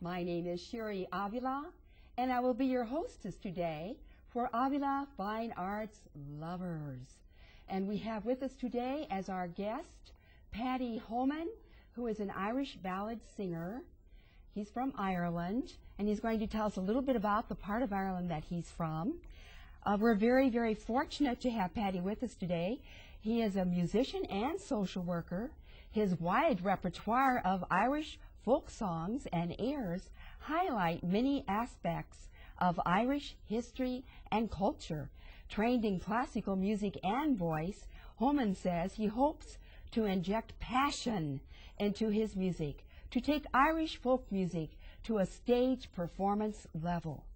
My name is Sherry Avila, and I will be your hostess today for Avila Fine Arts Lovers. And we have with us today as our guest Paddy Homan, who is an Irish ballad singer. He's from Ireland, and he's going to tell us a little bit about the part of Ireland that he's from. We're very, very fortunate to have Paddy with us today. He is a musician and social worker. His wide repertoire of Irish folk songs and airs highlight many aspects of Irish history and culture. Trained in classical music and voice, Holman says he hopes to inject passion into his music, to take Irish folk music to a stage performance level.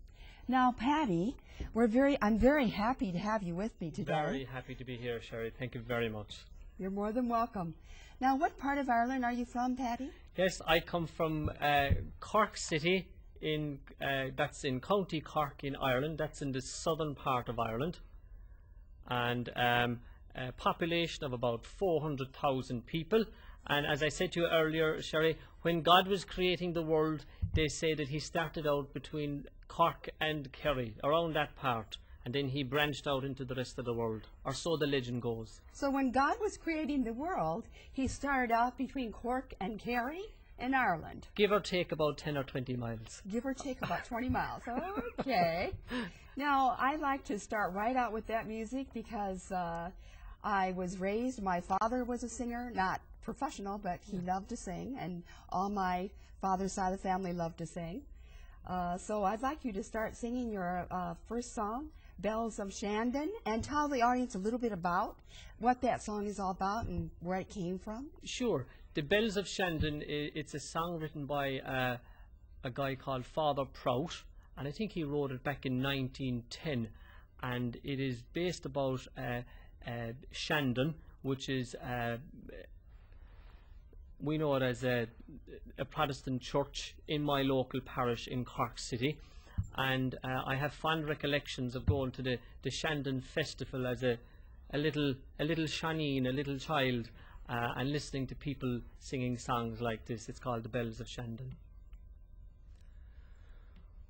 Now, Paddy, I'm very happy to have you with me today. Very happy to be here, Sherry. Thank you very much. You're more than welcome. Now, what part of Ireland are you from, Paddy? Yes, I come from Cork City, that's in County Cork in Ireland. That's in the southern part of Ireland. And a population of about 400,000 people. And as I said to you earlier, Sherry, when God was creating the world, they say that he started out between Cork and Kerry, around that part, and then he branched out into the rest of the world, or so the legend goes. So when God was creating the world, he started out between Cork and Kerry in Ireland. Give or take about 10 or 20 miles. Give or take about 20 miles. Okay. Now, I like to start right out with that music because I was raised, my father was a singer, not professional, but he loved to sing, and all my father's side of the family loved to sing. So I'd like you to start singing your first song, Bells of Shandon, and tell the audience a little bit about what that song is all about and where it came from. Sure. The Bells of Shandon, it's a song written by a guy called Father Prout, and I think he wrote it back in 1910, and it is based about Shandon, which is we know it as a Protestant church in my local parish in Cork City, and I have fond recollections of going to the Shandon festival as a little Shanneen, a little child, and listening to people singing songs like this. It's called the Bells of Shandon.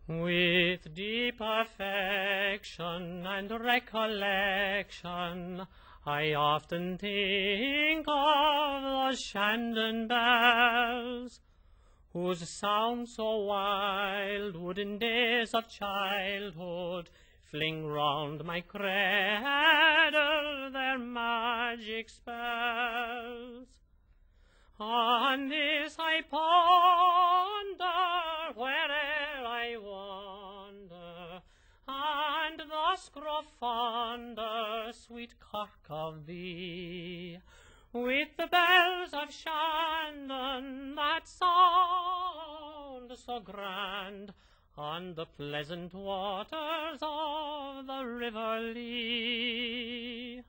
With deep affection and recollection, I often think of those Shandon bells, whose sound so wild would in days of childhood fling round my cradle their magic spells. On this I ponder where'er I wander, and thus grow fonder, sweet Cork, of thee. With the bells of Shandon that sound so grand on the pleasant waters of the River Lee.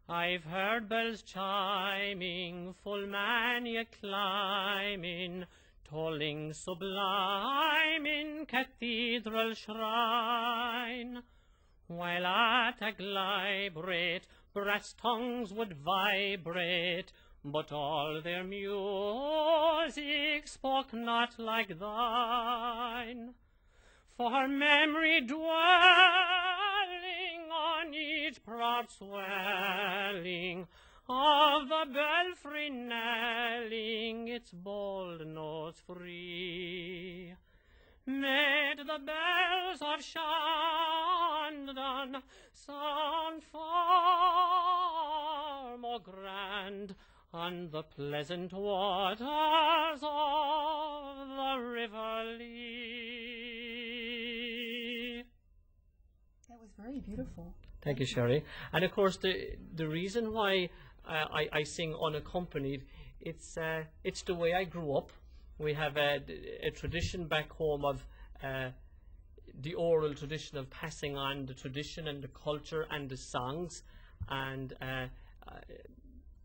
I've heard bells chiming, full many a climbing, tolling sublime in cathedral shrine, while at a glybrate brass tongues would vibrate, but all their music spoke not like thine. For memory dwelling on each proud swelling of the belfry knelling its bold notes free, made the bells of Shandon sound far more grand on the pleasant waters of the River Lee. That was very beautiful. Thank you, Sherry. And of course, the reason why I sing unaccompanied, it's the way I grew up. We have a tradition back home of the oral tradition of passing on the tradition and the culture and the songs, and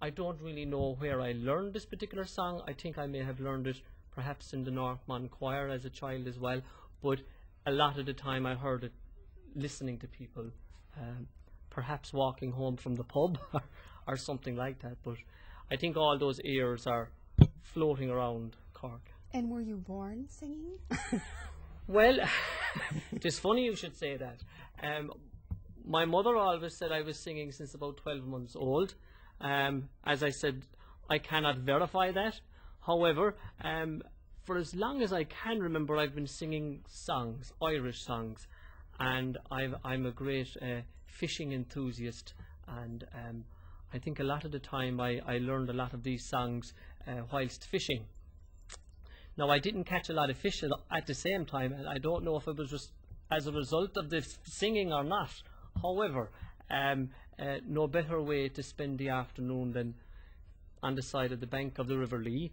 I don't really know where I learned this particular song. I think I may have learned it perhaps in the Northmont choir as a child as well, but a lot of the time I heard it listening to people, perhaps walking home from the pub or something like that. But I think all those airs are floating around Cork. And were you born singing? Well, it is funny you should say that. My mother always said I was singing since about 12 months old. As I said, I cannot verify that. However, for as long as I can remember, I've been singing songs, Irish songs, and I'm a great fishing enthusiast, and I think a lot of the time I learned a lot of these songs whilst fishing. Now, I didn't catch a lot of fish at the same time, and I don't know if it was just as a result of the singing or not. However, no better way to spend the afternoon than on the side of the bank of the River Lee,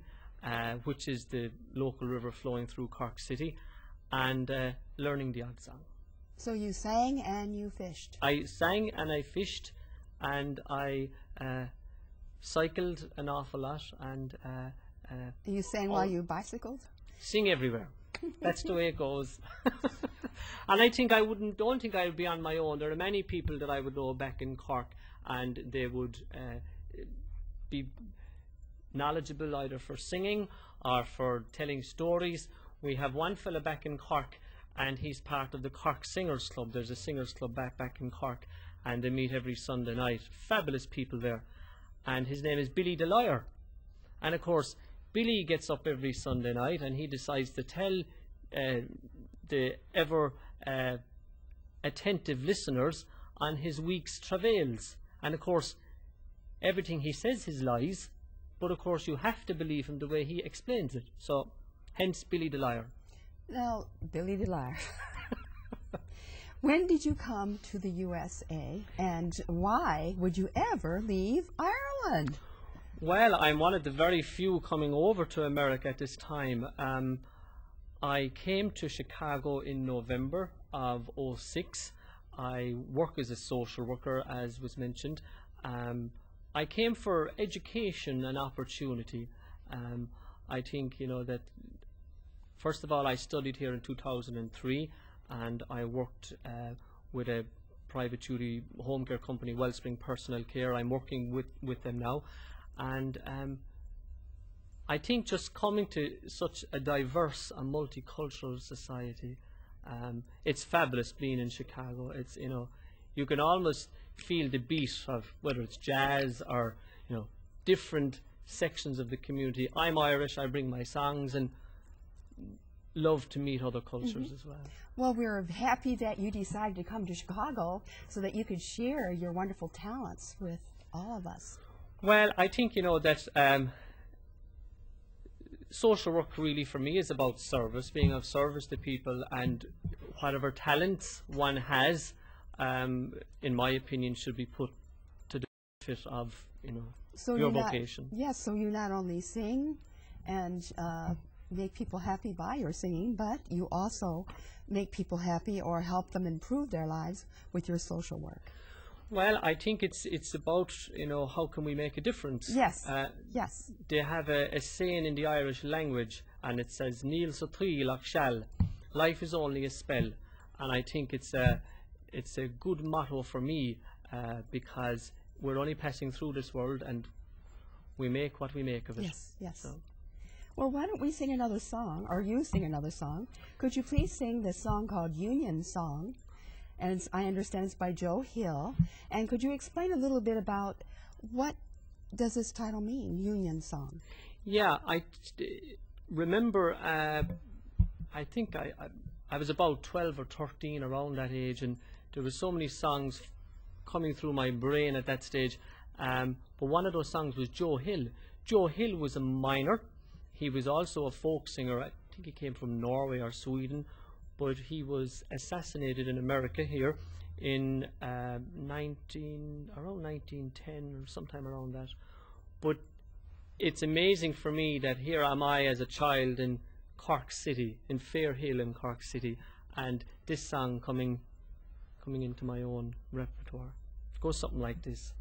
which is the local river flowing through Cork City, and learning the odd song. So you sang and you fished? I sang and I fished, and I cycled an awful lot, and you sang while you bicycled? Sing everywhere. That's the way it goes. And I think don't think I would be on my own. There are many people that I would know back in Cork, and they would be knowledgeable either for singing or for telling stories. We have one fella back in Cork, and he's part of the Cork Singers Club. There's a singers club back in Cork, and they meet every Sunday night. Fabulous people there. And his name is Billy the Liar. And of course, Billy gets up every Sunday night, and he decides to tell the ever attentive listeners on his week's travails. And of course, everything he says is lies, but of course you have to believe him the way he explains it. So, hence Billy the Liar. Now, Billy the Liar. When did you come to the USA, and why would you ever leave Ireland? Well, I'm one of the very few coming over to America at this time. I came to Chicago in November of '06. I work as a social worker, as was mentioned. I came for education and opportunity. I think, that first of all, I studied here in 2003, and I worked with a private duty home care company, Wellspring Personal Care. I'm working with them now. And I think just coming to such a diverse and multicultural society, it's fabulous being in Chicago. It's, you can almost feel the beat of whether it's jazz or, different sections of the community. I'm Irish, I bring my songs, and love to meet other cultures as well. Well, we're happy that you decided to come to Chicago so that you could share your wonderful talents with all of us. Well, I think, that social work really for me is about service, being of service to people, and whatever talents one has, in my opinion, should be put to the benefit of, your vocation. Yes, so you not only sing and make people happy by your singing, but you also make people happy or help them improve their lives with your social work. Well, I think it's about, how can we make a difference? Yes, yes. They have a saying in the Irish language, and it says, Níl sa trí lach seall. Life is only a spell. And I think it's a good motto for me, because we're only passing through this world, and we make what we make of it. Yes, yes. So. Well, why don't we sing another song, or you sing another song? Could you please sing the song called Union Song? And I understand it's by Joe Hill. And could you explain a little bit about what does this title mean, Union Song? Yeah, I remember, I think I was about 12 or 13, around that age, and there were so many songs coming through my brain at that stage. But one of those songs was Joe Hill. Joe Hill was a miner. He was also a folk singer. I think he came from Norway or Sweden. But he was assassinated in America here in around 1910 or sometime around that. But it's amazing for me that here am I as a child in Cork City, in Fairhill in Cork City, and this song coming into my own repertoire. It goes something like this.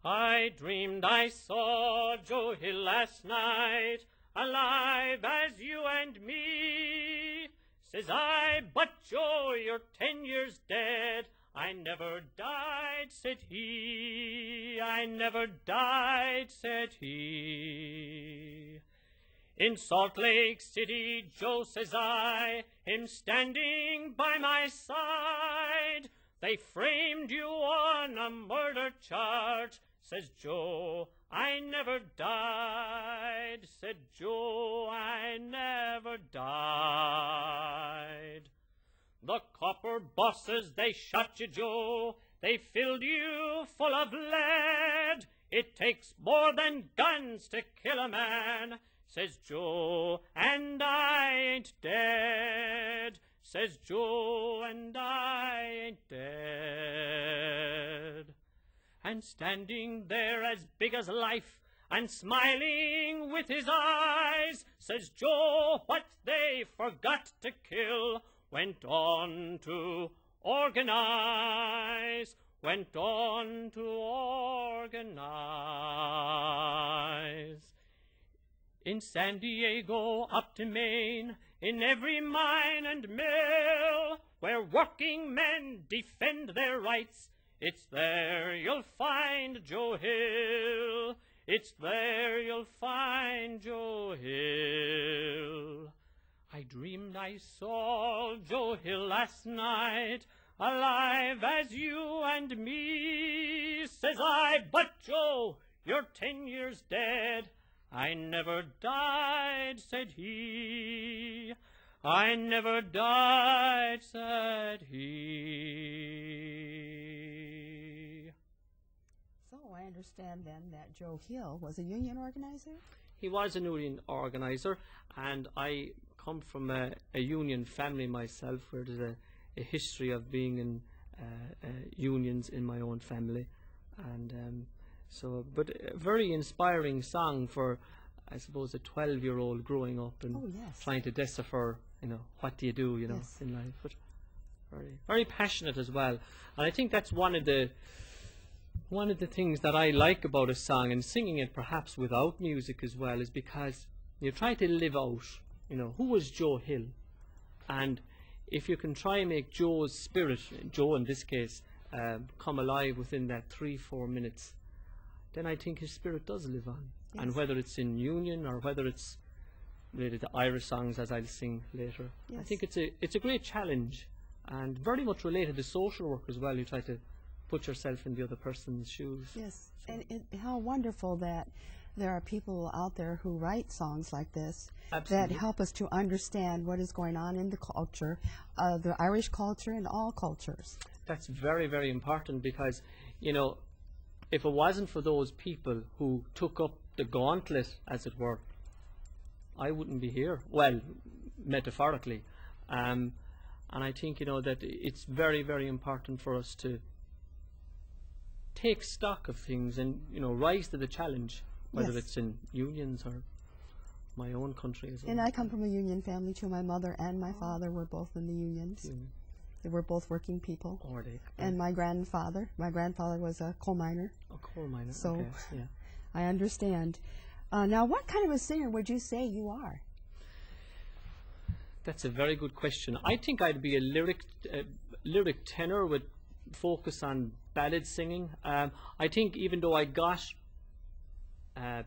I dreamed I saw Joe Hill last night, alive as you and me. Says I, but Joe, you're 10 years dead. I never died, said he, I never died, said he. In Salt Lake City, Joe, says I, him standing by my side, they framed you on a murder charge, says Joe, I never died, said Joe, I never died. The copper bosses, they shot you, Joe, they filled you full of lead. It takes more than guns to kill a man, says Joe, and I ain't dead, says Joe, and I ain't dead. And standing there as big as life, and smiling with his eyes, says Joe, what they forgot to kill went on to organize, went on to organize. In San Diego, up to Maine, in every mine and mill, where working men defend their rights, it's there you'll find Joe Hill. It's there you'll find Joe Hill. I dreamed I saw Joe Hill last night, alive as you and me, says I, but Joe, you're 10 years dead. I never died, said he. I never died, said he. So I understand then that Joe Hill was a union organizer? He was a union organizer, and I come from a union family myself, where there's a history of being in unions in my own family. And but a very inspiring song for, I suppose, a 12-year-old growing up and trying to decipher, what do you do, in life. But very, very passionate as well. And I think that's one of the things that I like about a song, and singing it perhaps without music as well, is because you try to live out, who was Joe Hill? And if you can try and make Joe's spirit, Joe in this case, come alive within that 3-4 minutes, then I think his spirit does live on. Yes. And whether it's in union or whether it's related to Irish songs, as I'll sing later, I think it's a great challenge, and very much related to social work as well. You try to put yourself in the other person's shoes. Yes, so. And how wonderful that there are people out there who write songs like this. Absolutely. That help us to understand what is going on in the culture, the Irish culture and all cultures. That's very, very important, because, if it wasn't for those people who took up the gauntlet, as it were, I wouldn't be here. Well, metaphorically. And I think, that it's very, very important for us to take stock of things and, rise to the challenge, whether it's in unions or my own country as well. And I come from a union family too. My mother and my father were both in the unions. They were both working people. And my grandfather was a coal miner. A coal miner, so okay, yeah. I understand. Now, what kind of a singer would you say you are? That's a very good question. I think I'd be a lyric tenor with focus on ballad singing. I think even though I got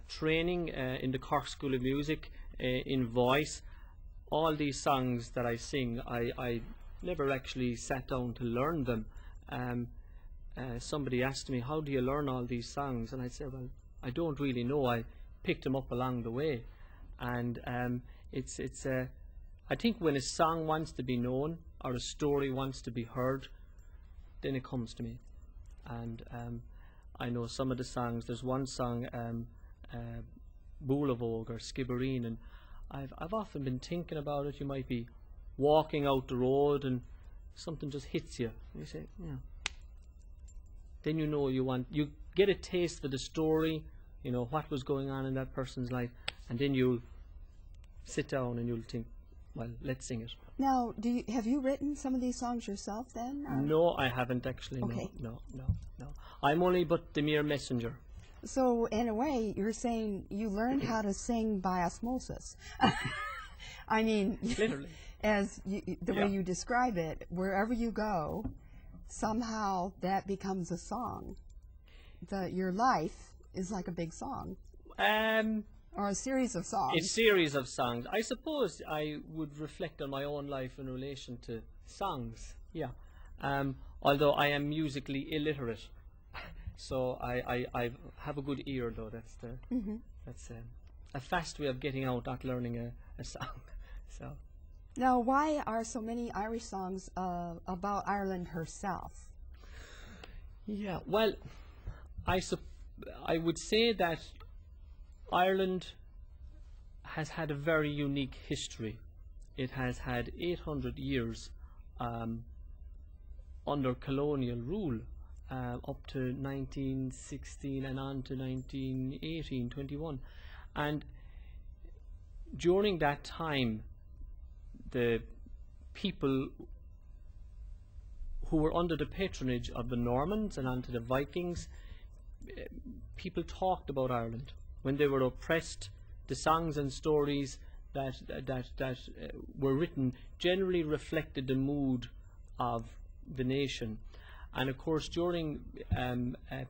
training in the Cork School of Music in voice, all these songs that I sing, I never actually sat down to learn them. Somebody asked me, how do you learn all these songs? And I said, well, I don't really know. I picked them up along the way. And I think when a song wants to be known or a story wants to be heard, then it comes to me. And I know some of the songs. There's one song, Bool of Vogue or Skibbereen, and I've often been thinking about it. You might be walking out the road and something just hits you. And you say, yeah. Then you get a taste for the story, what was going on in that person's life, and then you'll sit down and you'll think, well, let's sing it. Now, have you written some of these songs yourself then? Or? No, I haven't actually. Okay. No. I'm only but the mere messenger. So, in a way, you're saying you learned how to sing by osmosis. I mean, literally. As the way you describe it, wherever you go, somehow that becomes a song. Your life is like a big song. Or a series of songs. A series of songs. I suppose I would reflect on my own life in relation to songs, yeah. Although I am musically illiterate. So I have a good ear, though. That's a fast way of getting out, not learning a song. So. Now, why are so many Irish songs about Ireland herself? Yeah, well, I would say that Ireland has had a very unique history. It has had 800 years under colonial rule, up to 1916 and on to 1918, 21. And during that time, the people who were under the patronage of the Normans and onto the Vikings, people talked about Ireland. When they were oppressed, the songs and stories that were written generally reflected the mood of the nation. And of course, during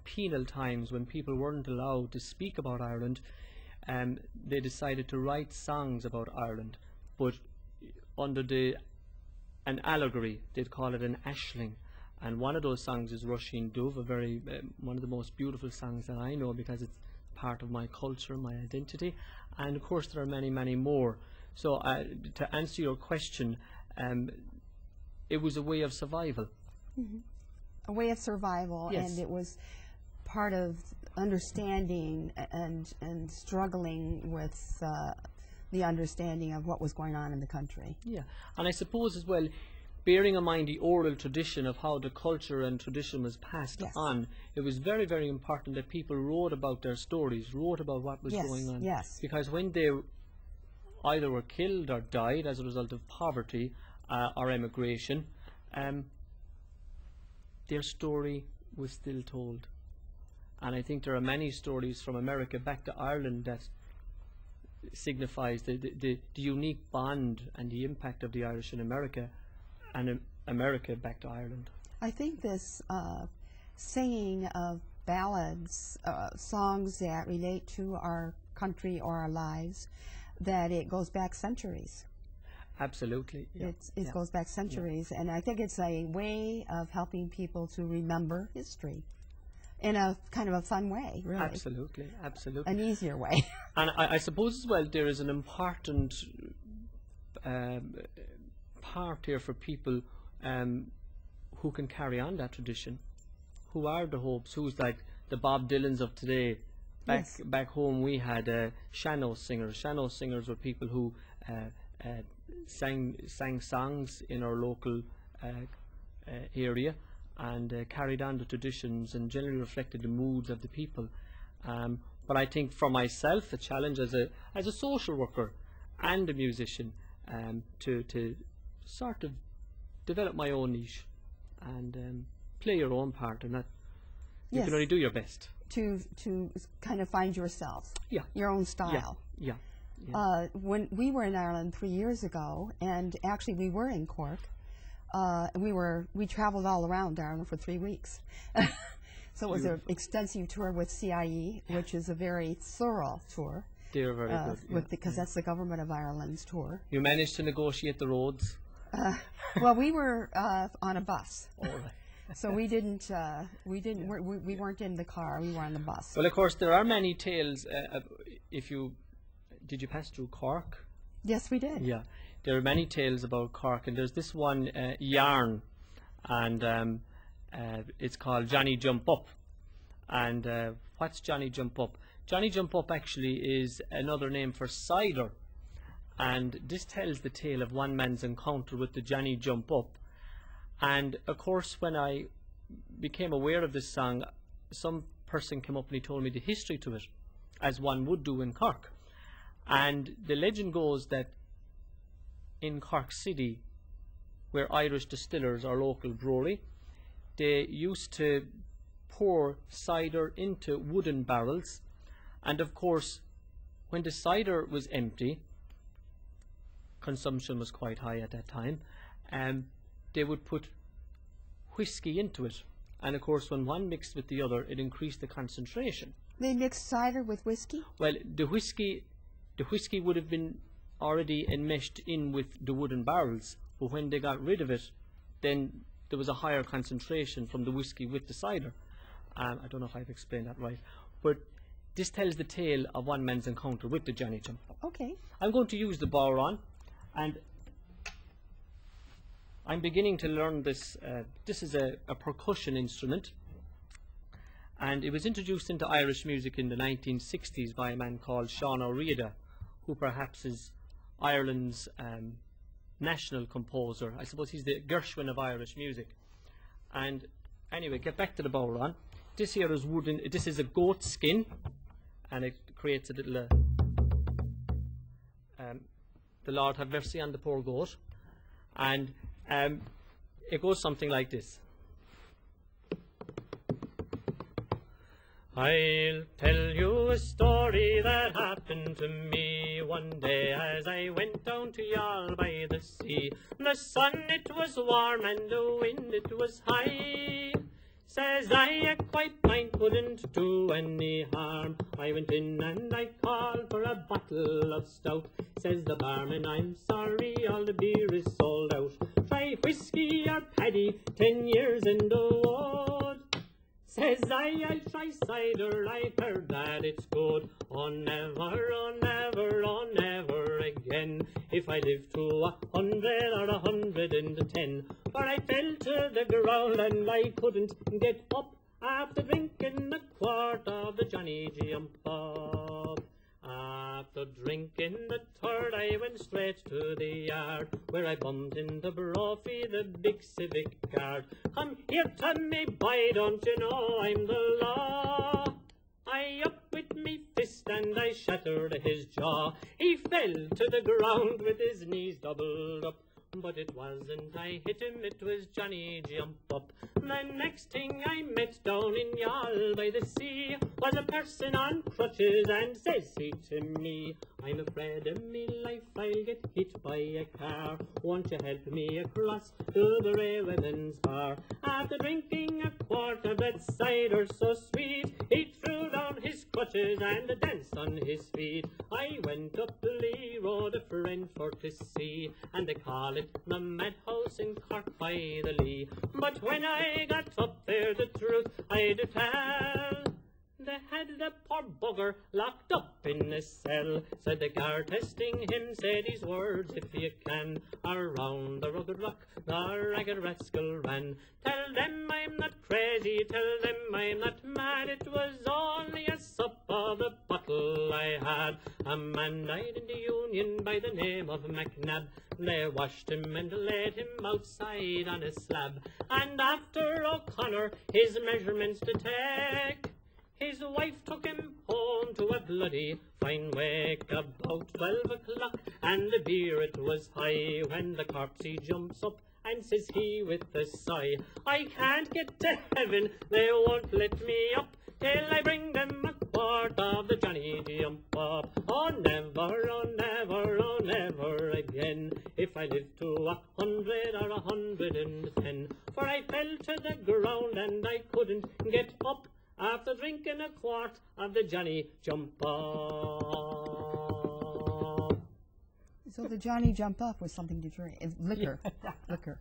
penal times, when people weren't allowed to speak about Ireland, they decided to write songs about Ireland, but under an allegory. They'd call it an ashling. And one of those songs is Rushing Dove, a very one of the most beautiful songs that I know, because it's part of my culture, my identity. And of course there are many, many more. So to answer your question, it was a way of survival. Mm-hmm. A way of survival, yes. And it was part of understanding and struggling with the understanding of what was going on in the country. Yeah, and I suppose as well, bearing in mind the oral tradition of how the culture and tradition was passed yes. on, it was very, very important that people wrote about their stories, wrote about what was yes. going on. Yes. Because when they either were killed or died as a result of poverty or emigration, their story was still told. And I think there are many stories from America back to Ireland that signifies the unique bond and the impact of the Irish in America, and America back to Ireland. I think this singing of ballads, songs that relate to our country or our lives, that it goes back centuries. Absolutely. Yeah. It goes back centuries, yeah. And I think it's a way of helping people to remember history in a kind of a fun way, really. Absolutely, absolutely. An easier way. And I suppose as well there is an important part here for people who can carry on that tradition, who are the hopes, who's like the Bob Dylans of today. Back home we had Shandon singers. Shandon singers were people who sang songs in our local area, and carried on the traditions and generally reflected the moods of the people. But I think for myself, a challenge as a social worker and a musician, to sort of develop my own niche and play your own part, and that you yes. can only do your best. To kind of find yourself, yeah. your own style. Yeah. Yeah. When we were in Ireland 3 years ago, and actually we were in Cork, we traveled all around Ireland for 3 weeks. So it was an extensive tour with CIE, which is a very thorough tour. They're very good. Because that's the Government of Ireland's tour. You managed to negotiate the roads? Well, we were on a bus. All right. So we weren't in the car, we were on the bus. Well, of course, there are many tales. Did you pass through Cork? Yes, we did. Yeah, there are many tales about Cork, and there's this one yarn, and it's called Johnny Jump Up. And what's Johnny Jump Up? Johnny Jump Up actually is another name for cider, and this tells the tale of one man's encounter with the Johnny Jump Up. And of course, when I became aware of this song, some person came up and he told me the history to it, as one would do in Cork. And the legend goes that in Cork City, where Irish distillers are local brewery, they used to pour cider into wooden barrels, and of course when the cider was empty, consumption was quite high at that time, they would put whiskey into it. And of course, when one mixed with the other, it increased the concentration. They mix cider with whiskey? Well, the whiskey would have been already enmeshed in with the wooden barrels, but when they got rid of it, then there was a higher concentration from the whiskey with the cider. I don't know if I've explained that right, but this tells the tale of one man's encounter with the Johnny Jump Up. Okay. I'm going to use the bodhrán, and I'm beginning to learn this. This is a percussion instrument, and it was introduced into Irish music in the 1960s by a man called Sean O'Riordan, who perhaps is Ireland's national composer. I suppose he's the Gershwin of Irish music. And anyway, get back to the bodhrán. This here is wooden. This is a goat skin, and it creates a little. The Lord have mercy on the poor goat, and it goes something like this. I'll tell you a story that happened to me one day as I went down to Youghal by the sea. The sun it was warm and the wind it was high. Says I quite mind couldn't do any harm. I went in and I called for a bottle of stout. Says the barman, I'm sorry, all the beer is sold out. Try whiskey or paddy, 10 years in the wood. Says I'll try cider, I've heard that it's good. Oh never, oh never, oh never again. If I live to 100 or 110. For I fell to the ground and I couldn't get up after drinking a quart of the Johnny Jump Up. After drinking the third, I went straight to the yard, where I bumped into Brophy, the big civic guard. Come here to me, boy, don't you know I'm the law? I up with me fist and I shattered his jaw. He fell to the ground with his knees doubled up. But it wasn't I hit him, it was Johnny Jump Up. The next thing I met down in Youghal by the sea was a person on crutches, and says he to me, I'm afraid of me life, I'll get hit by a car. Won't you help me across to the railwayman's bar? After drinking a quart of that cider so sweet, he threw down his crutches and danced on his feet. I went up the Lee Road, a friend for to see, and they call it the madhouse in Cork by the Lee. But when I got up there, the truth I do tell, they had the poor bugger locked up in a cell. Said the guard testing him, say these words if you can. Around the rugged rock the ragged rascal ran. Tell them I'm not crazy, tell them I'm not mad. It was only a sup of the bottle I had. A man died in the Union by the name of McNabb. They washed him and laid him outside on a slab. And after O'Connor his measurements to take, his wife took him home to a bloody fine wake about 12 o'clock, and the beer it was high when the corpse he jumps up and says he with a sigh, I can't get to heaven, they won't let me up till I bring them a quart of the Johnny Jump Up. Oh never, oh never, oh never again, if I live to 100 or 110. For I fell to the ground and I couldn't get up after drinking a quart of the Johnny Jump Up. So the Johnny Jump Up was something to drink. It's liquor. Yeah. Liquor.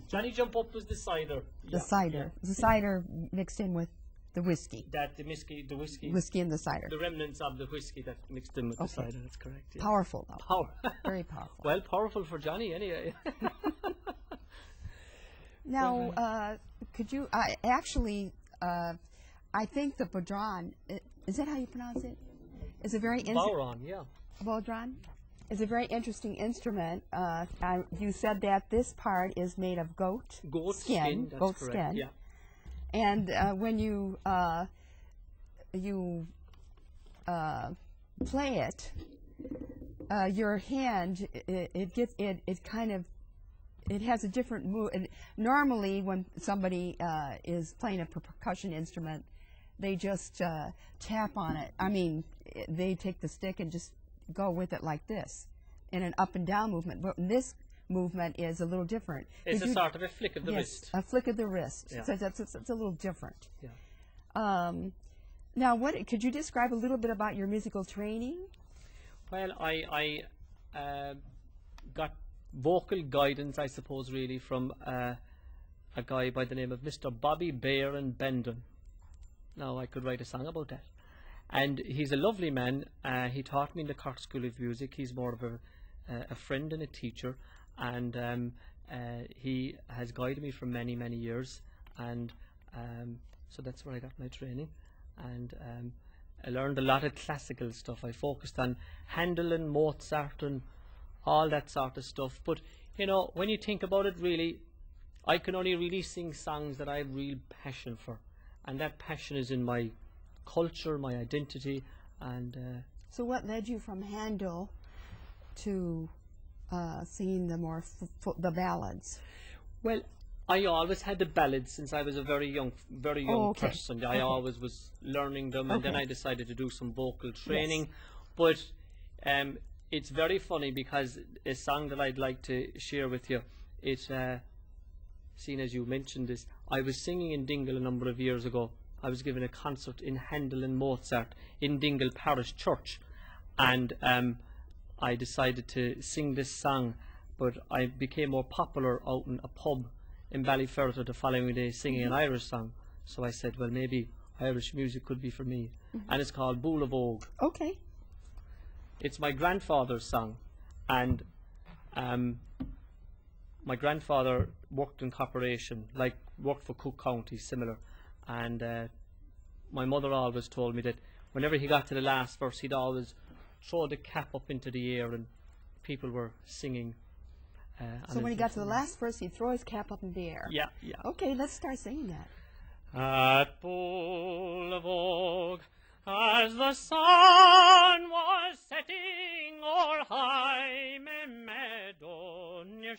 Johnny Jump Up was the cider. The cider. The cider mixed in with the whiskey. The whiskey. Whiskey and the cider. The remnants of the whiskey that mixed in with the cider, that's correct. Yeah. Powerful, though. Very powerful. Well, powerful for Johnny, anyway. Now, could you, I think the bodhrán, is that how you pronounce it? Is a very bodhrán, yeah. Bodhrán is a very interesting instrument. You said that this part is made of goat skin. That's goat correct, skin. yeah. And when you play it, your hand it has a different move. Normally, when somebody is playing a percussion instrument, they just tap on it. I mean, they take the stick and just go with it like this in an up and down movement. But in this movement is a little different. It's a sort of a flick of the wrist. A flick of the wrist. Yeah. So it's a little different. Yeah. Now, could you describe a little bit about your musical training? Well, I got vocal guidance, I suppose, really, from a guy by the name of Mr. Bobby Bear in Bendon. Now, I could write a song about that. And he's a lovely man. He taught me in the Cork School of Music. He's more of a friend and a teacher. And he has guided me for many, many years. And so that's where I got my training. And I learned a lot of classical stuff. I focused on Handel and Mozart and all that sort of stuff. But, you know, when you think about it, really, I can only really sing songs that I have real passion for. And that passion is in my culture, my identity. And so what led you from Handel to singing the ballads? Well, I always had the ballads since I was a very young person. I always was learning them, and then I decided to do some vocal training. But it's very funny because a song that I'd like to share with you, it's seeing as you mentioned this, I was singing in Dingle a number of years ago. I was giving a concert in Handel and Mozart in Dingle Parish Church, and I decided to sing this song, but I became more popular out in a pub in Ballyferriter the following day singing an Irish song. So I said, well, maybe Irish music could be for me. And it's called Bool of Og. Okay. It's my grandfather's song, and my grandfather worked in corporation, like worked for Cook County, similar. And my mother always told me that whenever he got to the last verse, he'd always throw the cap up into the air and people were singing. So when he got to the last verse, he'd throw his cap up in the air. Yeah, yeah. Okay, let's start singing that. At Bool of Og, as the sun was setting o'er high meadow near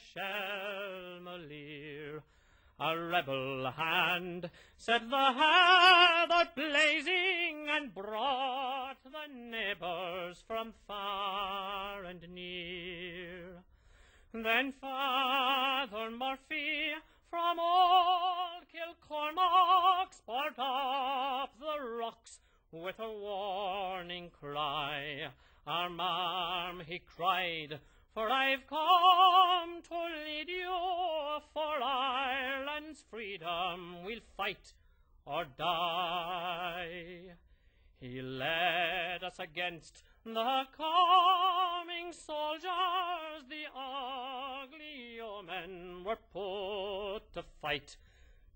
Shelmalier, a rebel hand set the heather blazing and brought the neighbours from far and near. Then Father Murphy from old Kilcormack spurred up the rocks with a warning cry. Arm, arm, he cried, for I've come to lead you. For Ireland's freedom we'll fight or die. He led us against the coming soldiers. The ugly yeomen were put to fight.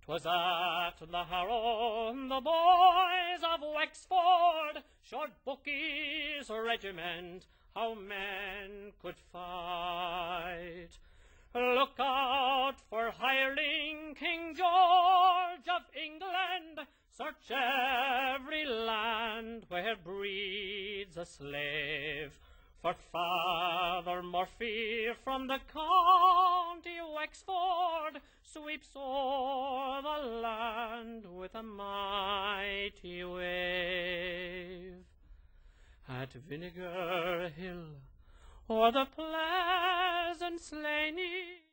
'Twas at the Harrow the boys of Wexford showed Bucky's regiment how men could fight. Look out for hireling King George of England. Search every land where breeds a slave. For Father Murphy from the County Wexford sweeps o'er the land with a mighty wave. At Vinegar Hill, o'er the pleasant Slaney,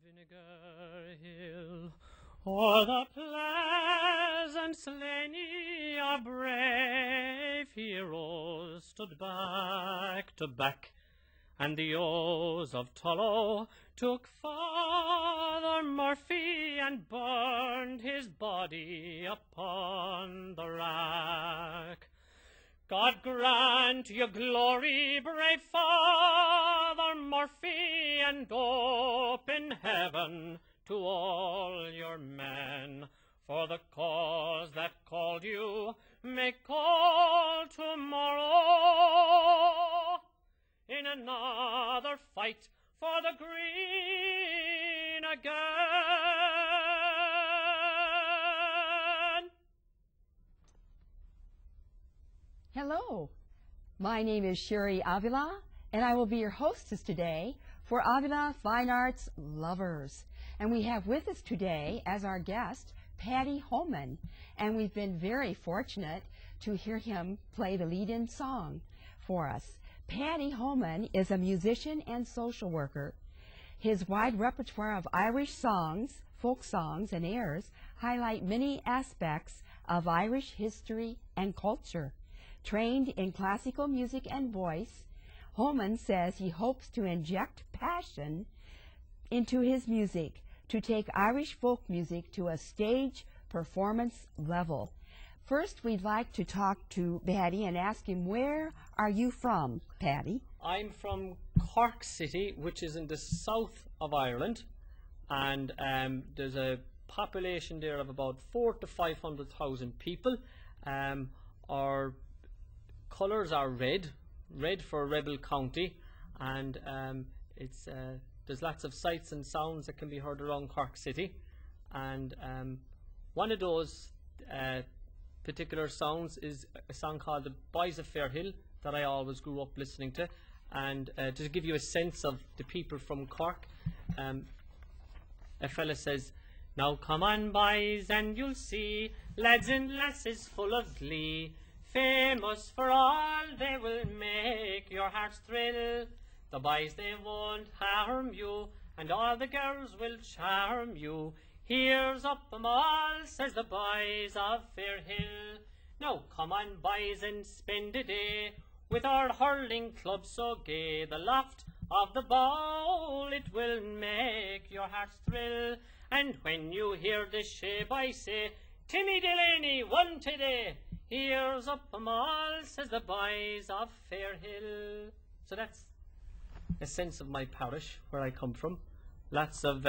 Vinegar Hill, o'er the pleasant Slaney, our brave heroes stood back to back, and the O's of Tullow took Father Murphy and burned his body upon the rack. God grant you glory, brave Father Murphy, and open heaven to all your men. For the cause that called you may call tomorrow in another fight for the green again. Hello, my name is Sherry Avila, and I will be your hostess today for Avila Fine Arts Lovers. And we have with us today as our guest Paddy Homan, and we've been very fortunate to hear him play the lead-in song for us. Paddy Homan is a musician and social worker. His wide repertoire of Irish songs, folk songs, and airs highlight many aspects of Irish history and culture. Trained in classical music and voice, Holman says he hopes to inject passion into his music to take Irish folk music to a stage performance level. First, we'd like to talk to Paddy and ask him, where are you from, Paddy? I'm from Cork City, which is in the south of Ireland, and there's a population there of about 400,000 to 500,000 people. Our colours are red for Rebel County, and there's lots of sights and sounds that can be heard around Cork City, and one of those particular sounds is a song called the Boys of Wexford that I always grew up listening to. And to give you a sense of the people from Cork, a fella says, "Now come on boys and you'll see lads and lasses full of glee, famous for all they will make your hearts thrill. The boys they won't harm you and all the girls will charm you. Here's up 'em all," says the boys of Fairhill. "Now come on boys and spend a day with our hurling club so gay. The loft of the bowl, it will make your hearts thrill. And when you hear the shea boy say, 'Timmy Delaney won today,' here's up 'em all," says the boys of Fairhill. So that's a sense of my parish, where I come from. Lots of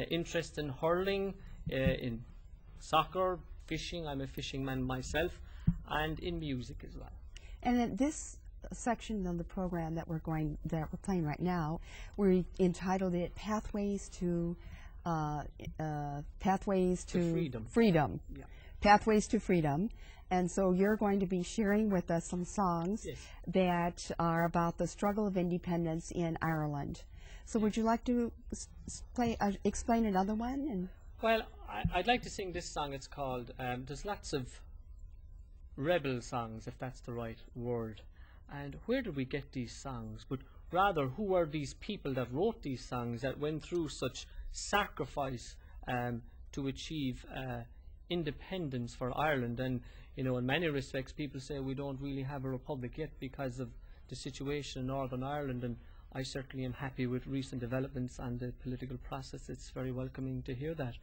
interest in hurling, in soccer, fishing. I'm a fishing man myself, and in music as well. And in this section of the program that we're playing right now, we entitled it "Pathways to Freedom." Yeah. Pathways to Freedom. And so you're going to be sharing with us some songs Yes. that are about the struggle of independence in Ireland. So would you like to explain another one? And Well, I'd like to sing this song. It's called, there's lots of rebel songs, if that's the right word. And where did we get these songs? But rather, who were these people that wrote these songs, that went through such sacrifice to achieve independence for Ireland? And, you know, in many respects, people say we don't really have a republic yet because of the situation in Northern Ireland. And I certainly am happy with recent developments and the political process. It's very welcoming to hear that.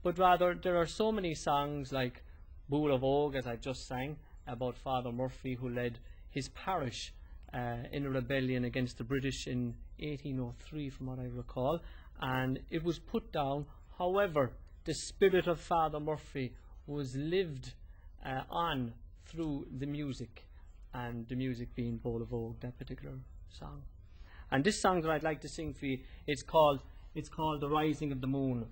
But rather, there are so many songs like Bool of Og, as I just sang, about Father Murphy, who led his parish in a rebellion against the British in 1803, from what I recall. And it was put down. However, the spirit of Father Murphy was lived on through the music, and the music being Bool of Og, that particular song. And this song that I'd like to sing for you, it's called The Rising of the Moon.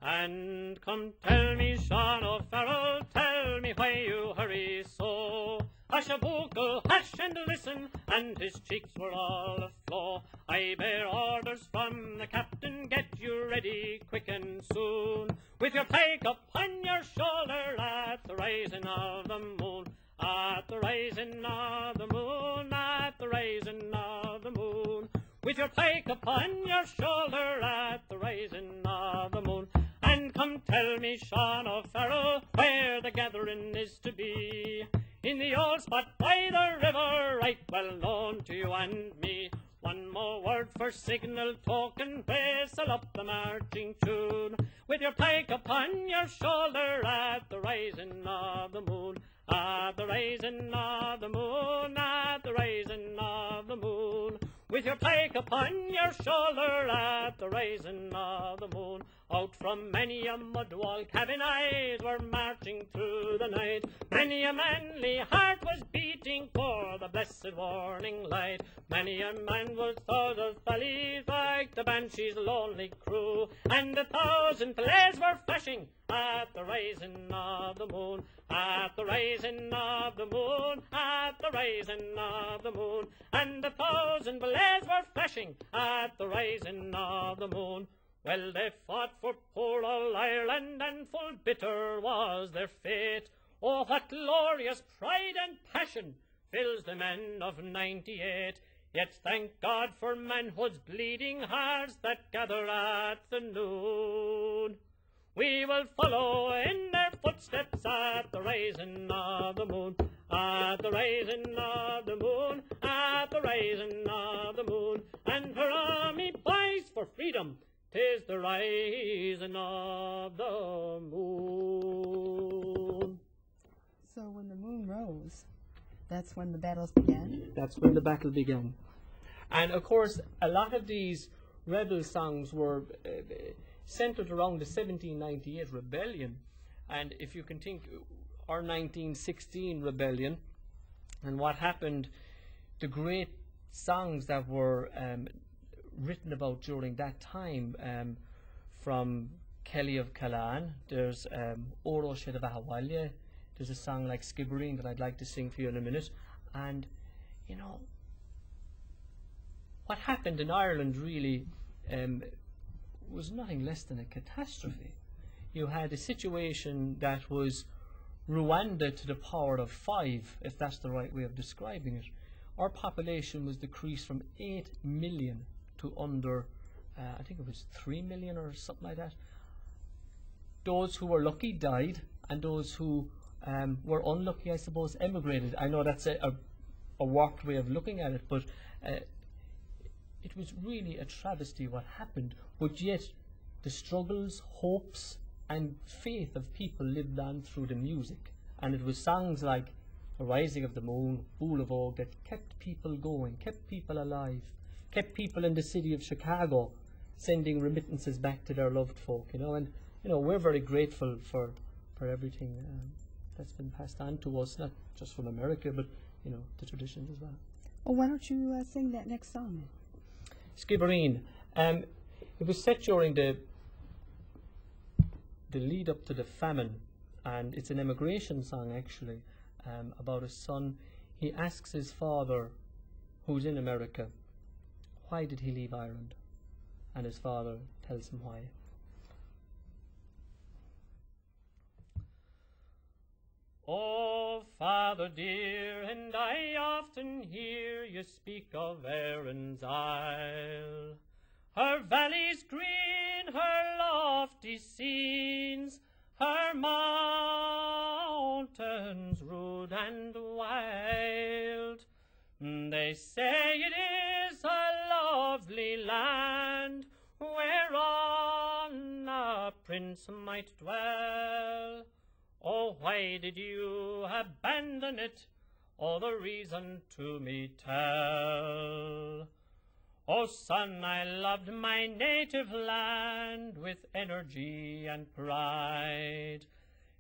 And come tell me, Sean O'Farrell, tell me why you hurry so. Hush-a-buckle, hush and listen, and his cheeks were all aflow. I bear orders from the captain, get you ready quick and soon, with your pike upon your shoulder at the rising of the moon. At the rising of the moon, at the rising of the moon, with your pike upon your shoulder at the rising of the moon. And come tell me, Sean O'Farrell, where the gathering is to be. In the old spot by the river, right well known to you and me. One more word for signal token, whistle up the marching tune, with your pike upon your shoulder at the rising of the moon. At the rising of the moon, at the rising of the moon, with your pike upon your shoulder at the rising of the moon. Out from many a mud wall cabin eyes were marching through the night. Many a manly heart was beating for the blessed warning light. Many a man was thought of valleys like the Banshee's lonely crew, and 1,000 flares were flashing at the rising of the moon. At the rising of the moon, at the rising of the moon, and 1,000 flares were flashing at the rising of the moon. Well, they fought for poor old Ireland, and full bitter was their fate. Oh, what glorious pride and passion fills the men of '98. Yet thank God for manhood's bleeding hearts that gather at the noon. We will follow in their footsteps at the rising of the moon, at the rising of the moon, at the rising of the moon. And hurrah, me boys, for freedom, 'tis the rising of the moon. So when the moon rose, that's when the battles began? That's when the battle began. And of course, a lot of these rebel songs were centered around the 1798 rebellion. And if you can think, our 1916 rebellion, and what happened, the great songs that were written about during that time, from Kelly of Callan, there's Oro Shed of Ahawalya, there's a song like Skibbereen that I'd like to sing for you in a minute. And, you know, what happened in Ireland really was nothing less than a catastrophe. You had a situation that was Rwanda to the power of 5, if that's the right way of describing it. Our population was decreased from 8 million to under, I think it was 3 million or something like that. Those who were lucky died, and those who were unlucky, I suppose, emigrated. I know that's a warped way of looking at it, but it was really a travesty what happened. But yet the struggles, hopes and faith of people lived on through the music, and it was songs like The Rising of the Moon, Fool of Oak, that kept people going, kept people alive, kept people in the city of Chicago sending remittances back to their loved folk, you know. And you know, we're very grateful for everything that's been passed on to us, not just from America, but you know, the traditions as well. Well, why don't you sing that next song? Skibbereen. It was set during the lead up to the famine, and it's an emigration song actually, about a son. He asks his father, who's in America, why did he leave Ireland? And his father tells him why. Oh, father dear, and I often hear you speak of Erin's Isle, her valleys green, her lofty scenes, her mountains rude and wild. They say it is a lovely land, whereon a prince might dwell. Oh, why did you abandon it? Oh, the reason to me tell. Oh, son, I loved my native land with energy and pride,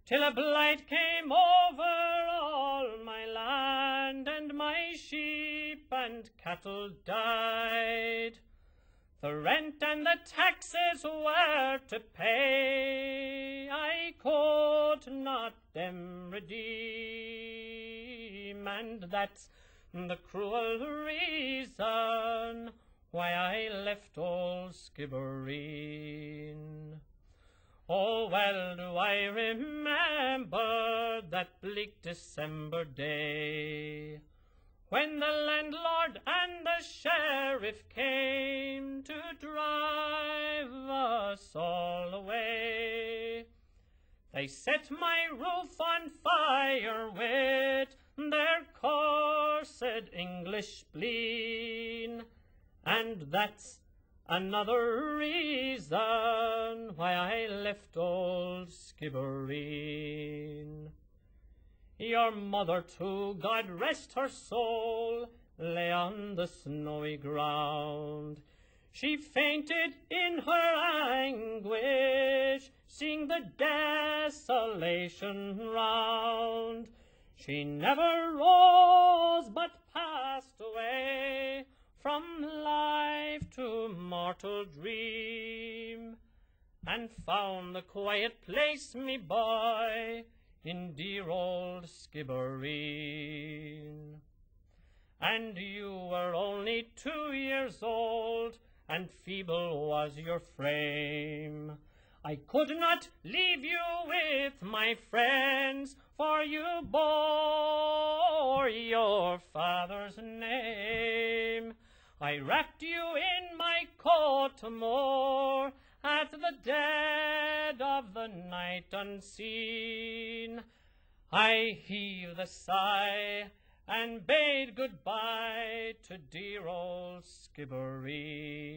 till a blight came over all my land, and my sheep and cattle died. The rent and the taxes were to pay, I could not them redeem, and that's the cruel reason why I left old Skibbereen. Oh, well do I remember that bleak December day, when the landlord and the sheriff came to drive us all away. They set my roof on fire with their cursed English spleen, and that's another reason why I left old Skibbereen. Your mother too, God rest her soul, lay on the snowy ground. She fainted in her anguish, seeing the desolation round. She never rose, but passed away from life to mortal dream, and found the quiet place, me boy, in dear old Skibbereen. And you were only 2 years old, and feeble was your frame. I could not leave you with my friends, for you bore your father's name. I wrapped you in my coat more at the dead of the night unseen. I heaved a sigh and bade goodbye to dear old Skibbereen.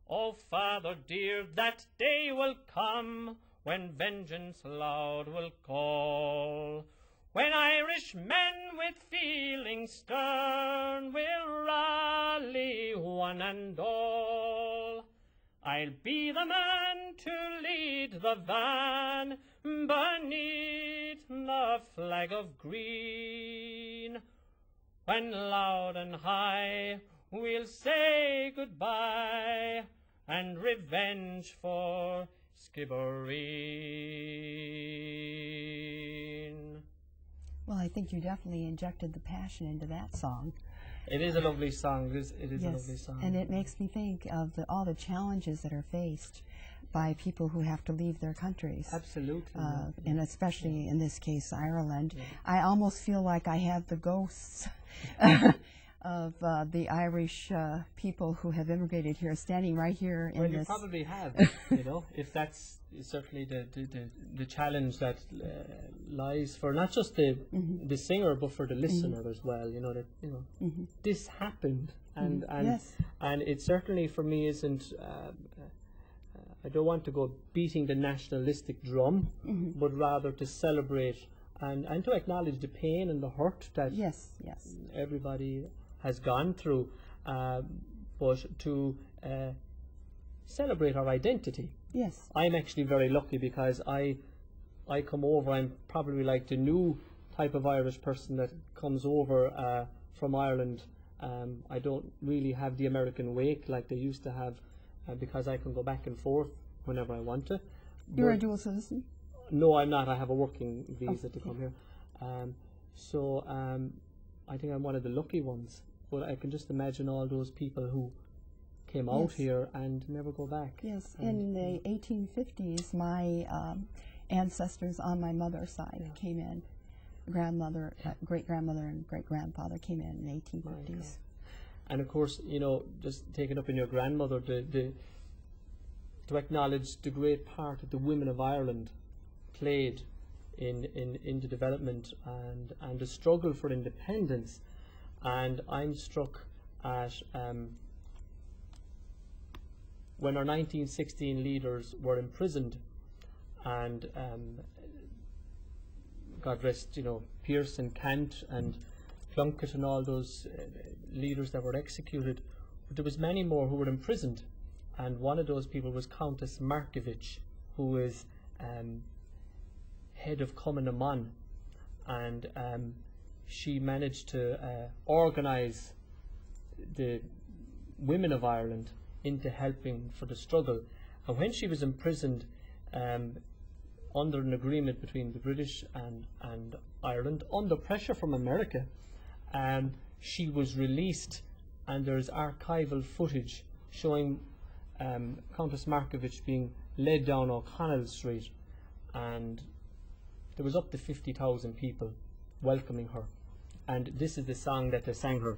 Oh, father dear, that day will come when vengeance loud will call, when Irish men with feeling stern will rally one and all. I'll be the man to lead the van beneath the flag of green, when loud and high we'll say goodbye and revenge for Skibbereen. Well, I think you definitely injected the passion into that song. It is a lovely song. It is a lovely song. And it makes me think of all the challenges that are faced by people who have to leave their countries. Absolutely. And especially in this case, Ireland. Yeah. I almost feel like I have the ghosts of the Irish people who have immigrated here standing right here in well, this. you probably have, you know, if that's certainly the challenge that lies for not just the singer but for the listener as well. You know that this happened, and Yes. and it certainly for me isn't. I don't want to go beating the nationalistic drum, but rather to celebrate and to acknowledge the pain and the hurt that Yes. everybody has gone through, but to celebrate our identity. Yes. I'm actually very lucky because I come over, I'm probably like the new type of Irish person that comes over from Ireland. I don't really have the American wake like they used to have, because I can go back and forth whenever I want to. You're a But dual citizen? no, I'm not. I have a working visa to come here. So I think I'm one of the lucky ones. But I can just imagine all those people who came out here and never go back. Yes. And In the 1850s, my ancestors on my mother's side came in. Grandmother, great-grandmother and great-grandfather came in the 1850s. And of course, you know, just taking up in your grandmother, to acknowledge the great part that the women of Ireland played in the development and the struggle for independence. And I'm struck at when our 1916 leaders were imprisoned, and God rest, you know, Pearse and Kant and Plunkett and all those leaders that were executed. But there was many more who were imprisoned, and one of those people was Countess Markievicz, who is head of Cumann, and she managed to organise the women of Ireland into helping for the struggle. And when she was imprisoned under an agreement between the British and Ireland, under pressure from America, she was released, and there's archival footage showing Countess Markievicz being led down O'Connell Street, and there was up to 50,000 people welcoming her. And this is the song that they sang her.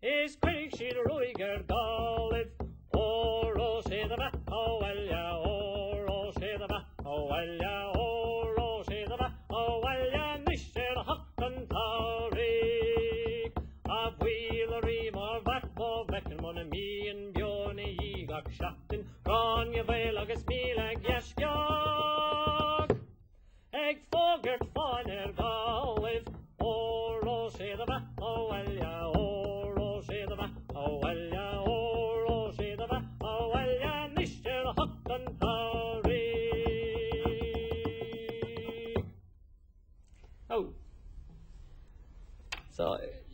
Is quick she'd ruiger golif, oh, Rosie the Bat, oh, well, yeah, oh.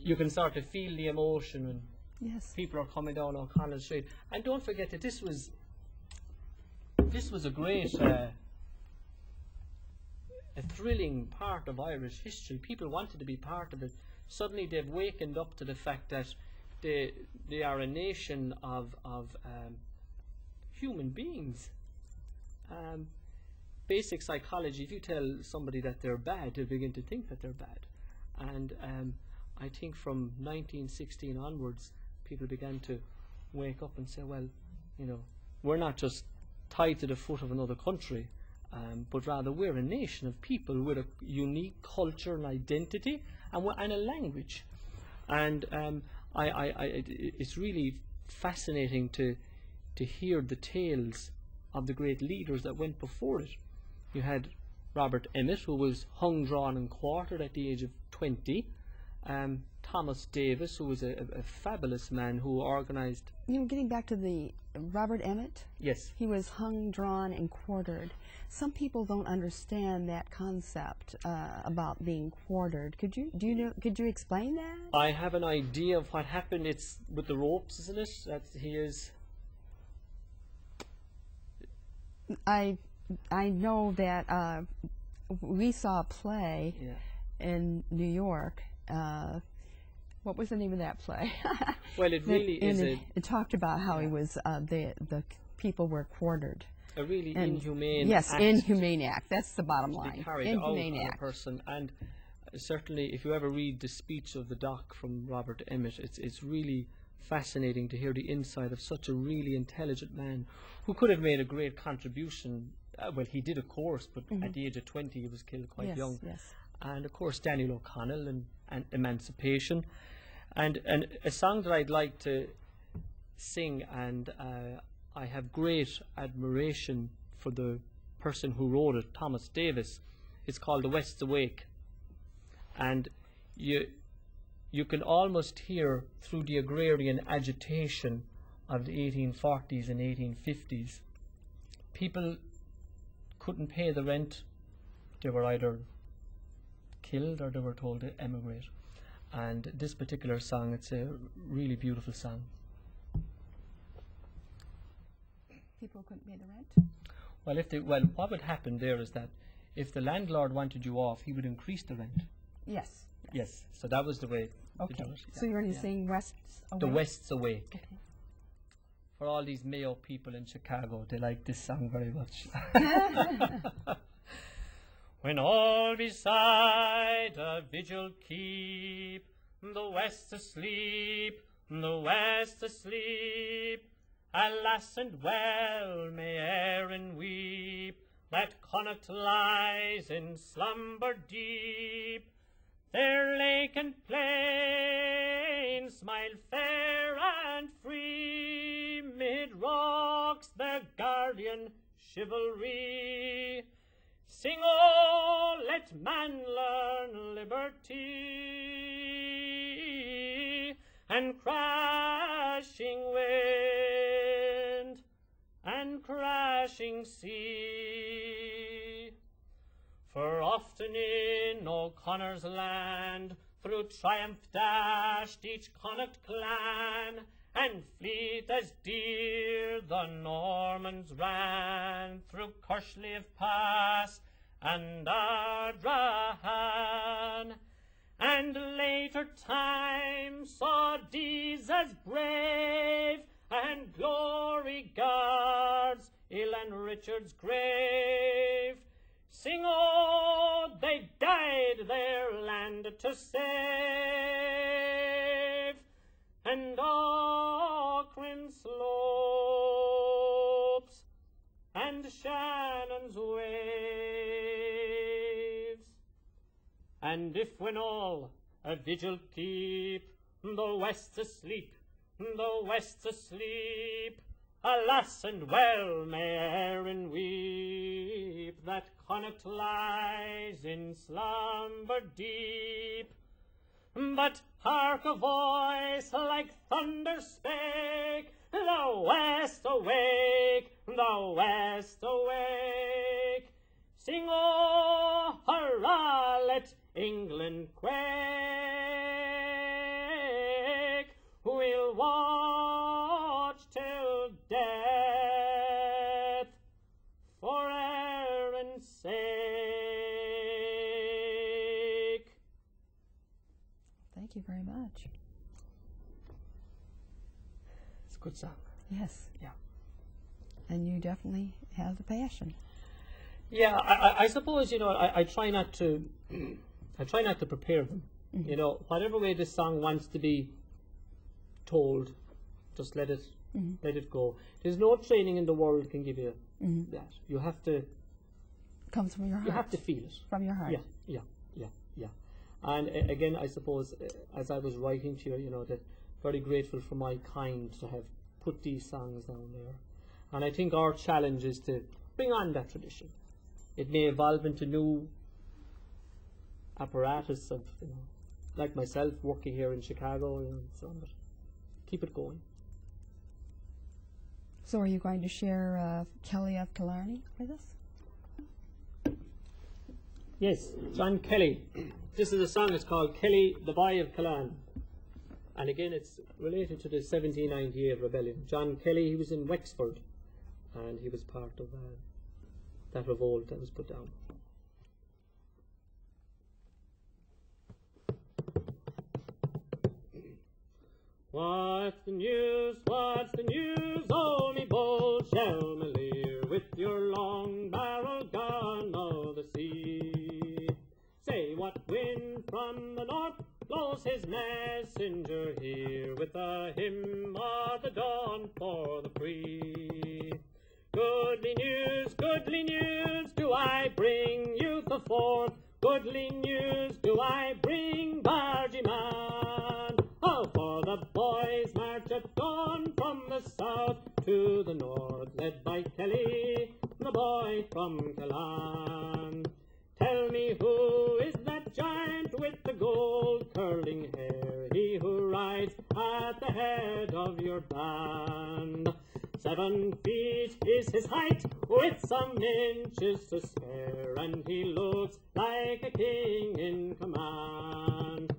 you can start to feel the emotion when Yes. people are coming down O'Connell Street. And don't forget that this was a great, a thrilling part of Irish history. People wanted to be part of it. Suddenly they've wakened up to the fact that they are a nation of human beings. Basic psychology, if you tell somebody that they're bad, they'll begin to think that they're bad. And I think from 1916 onwards, people began to wake up and say, well, you know, we're not just tied to the foot of another country, but rather we're a nation of people with a unique culture and identity and a language. And it's really fascinating to hear the tales of the great leaders that went before it. You had Robert Emmet, who was hung, drawn and quartered at the age of 20. Thomas Davis, who was a fabulous man who organised... You know, getting back to the Robert Emmet? Yes. He was hung, drawn, and quartered. Some people don't understand that concept about being quartered. Could you explain that? I have an idea of what happened. It's with the ropes, isn't it? That he is... I know that we saw a play in New York. What was the name of that play? Well, it really is it talked about how he was the people were quartered. A really inhumane yes, act. Inhumane act. That's the bottom To be line. carried Inhumane out on act. a person. And certainly, if you ever read the speech of the doc from Robert Emmet, it's really fascinating to hear the inside of such a really intelligent man who could have made a great contribution. Well, he did, of course, but at the age of 20 he was killed quite young. Yes. And of course Daniel O'Connell and Emancipation. And a song that I'd like to sing, and I have great admiration for the person who wrote it, Thomas Davis. It's called The West's Awake. And you can almost hear through the agrarian agitation of the 1840s and 1850s. People couldn't pay the rent. They were either killed or they were told to emigrate. And this particular song, it's a really beautiful song. People couldn't pay the rent? Well, what would happen there is that if the landlord wanted you off, he would increase the rent. Yes. Yes, so that was the way Okay. to do it. So you're only saying West's Awake? The West's Awake. Okay. For all these Mayo people in Chicago, they like this song very much. When all beside a vigil keep, the West's asleep, the West's asleep. Alas and well may Erin weep, that Connacht lies in slumber deep. Their lake and plain smile fair and free, mid rocks their guardian chivalry. Sing, oh, let man learn liberty, and crashing wind and crashing sea. For often in O'Connor's land, through triumph dashed each Connacht clan, and fleet as deer the Normans ran, through Cushleave Pass and Ardrahan. And later time saw deeds as brave, and glory guards Ilan Richard's grave. Sing, oh, they died their land to save, and Aughrim slopes and Shannon's waves. And if when all a vigil keep, the West's asleep, the West's asleep, alas and well may Erin weep, that Connacht lies in slumber deep. But hark, a voice like thunder spake, the West awake, the West awake. Sing, oh, hurrah, let England quake. death for Erin's sake. Thank you very much. It's a good song. Yes. Yeah. And you definitely have the passion. Yeah, I suppose, you know, I try not to I try not to prepare them. Mm-hmm. You know, whatever way this song wants to be told, just let it go. There's no training in the world can give you that. You have to Comes from your heart. you have to feel it. From your heart. Yeah. And again, I suppose, as I was writing to you, you know, that very grateful for my kind to have put these songs down there. And I think our challenge is to bring on that tradition. It may evolve into new apparatus of, you know, like myself working here in Chicago and so on, but keep it going. So are you going to share Kelly of Killarney with us? Yes, John Kelly. This is a song, it's called Kelly, the Boy of Killarney. And again, it's related to the 1798 rebellion. John Kelly, he was in Wexford, and he was part of that revolt that was put down. What's the news, oh me bold Shelmalier, with your long barrel gun o' the sea? Say, what wind from the north blows his messenger here, with a hymn of the dawn for the free? Goodly news do I bring you the forth, goodly news do I bring, Bargy man. Oh, for the boys march at dawn from the south to the north, led by Kelly, the boy from Killarney. Tell me, who is that giant with the gold curling hair, he who rides at the head of your band? 7 feet is his height, with some inches to spare, and he looks like a king in command.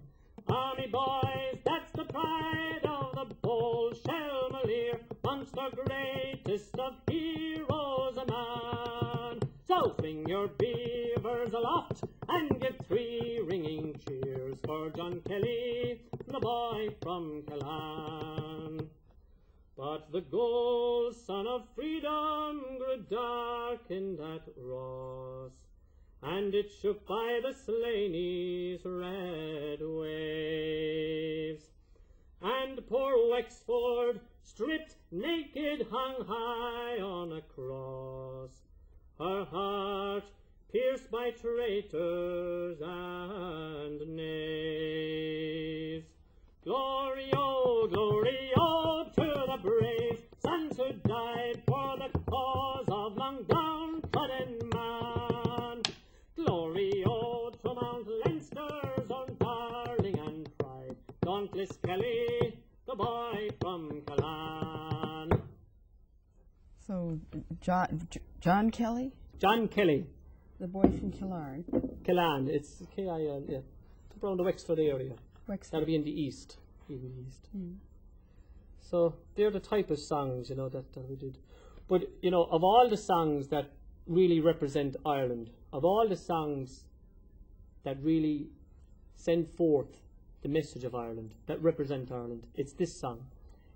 Army boys, that's the pride of the bold Shelmalier, once the greatest of heroes a man. So swing your beavers aloft and give 3 ringing cheers for John Kelly, the boy from Killarney. But the gold sun of freedom grew darkened at Ross, and it shook by the Slaney's red waves. And poor Wexford, stripped naked, hung high on a cross, her heart pierced by traitors and knaves. Glory, oh, to the brave sons who died for the cause of long downtrodden man. Glory, oh, to Mount Leinster's own darling and pride, dauntless Kelly, the boy from Killarney. So, John Kelly? John Kelly. The boy from Killarney. Killarney, it's K-I-L, yeah. It's around the Wexford area. Wexford. That'll be in the east. So they're the type of songs, you know, that we did. But, you know, of all the songs that really represent Ireland, of all the songs that really send forth the message of Ireland, that represent Ireland, it's this song.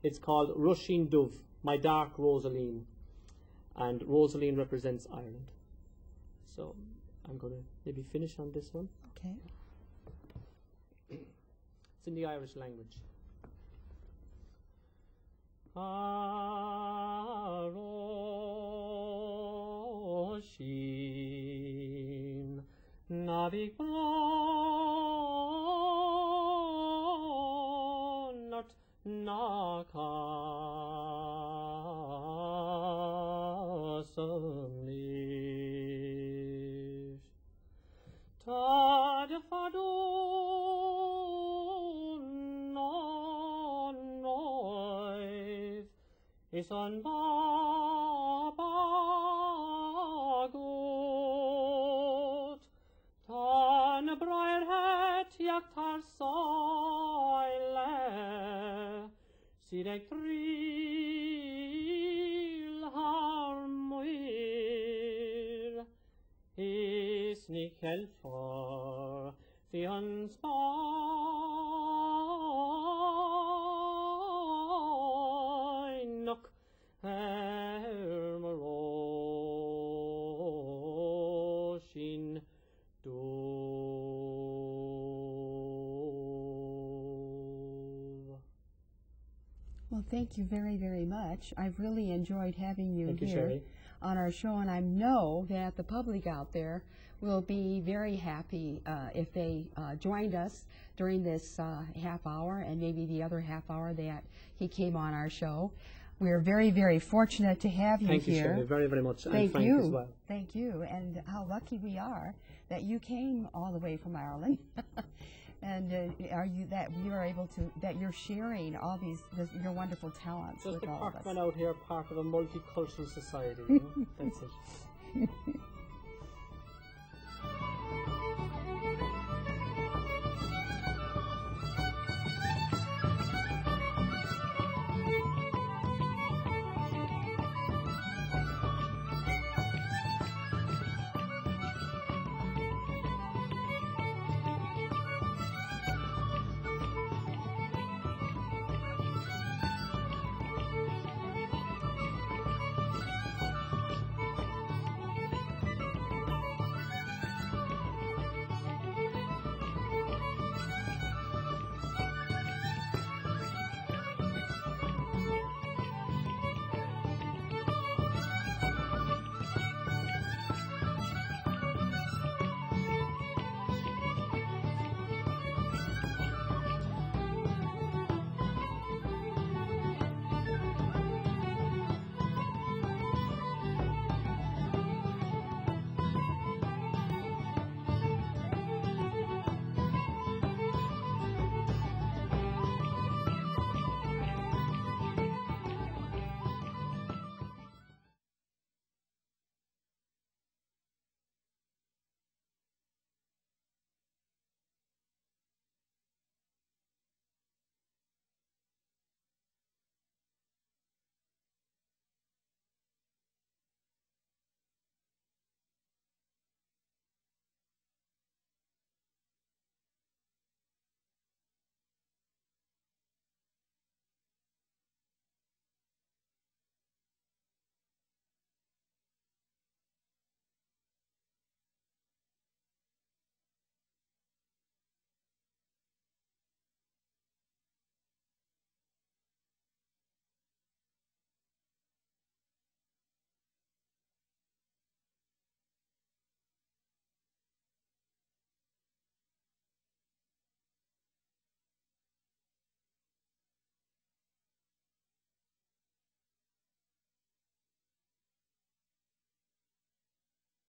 It's called Rushing Dove, My Dark Rosaleen. And Rosaleen represents Ireland. So I'm going to maybe finish on this one. Okay. It's in the Irish language. Aroshin nabik not nakasumlish tad fadun non noif is on babagut tan braer het jak tar soile sidek tri sneak hell for the unspoiled nook Maroshin Well, thank you very, very much. I've really enjoyed having you Thank you, here Sherry. on our show, and I know that the public out there will be very happy if they joined us during this half hour and maybe the other half hour that he came on our show. We're very, very fortunate to have you Thank you, here. Sherry, very, very much. Thank and Frank you. as well. Thank you, and how lucky we are that you came all the way from Ireland. And are you that you are able to that you're sharing all your wonderful talents Just with the all of us? Corkman out here, part of a multicultural society. You know? That's it.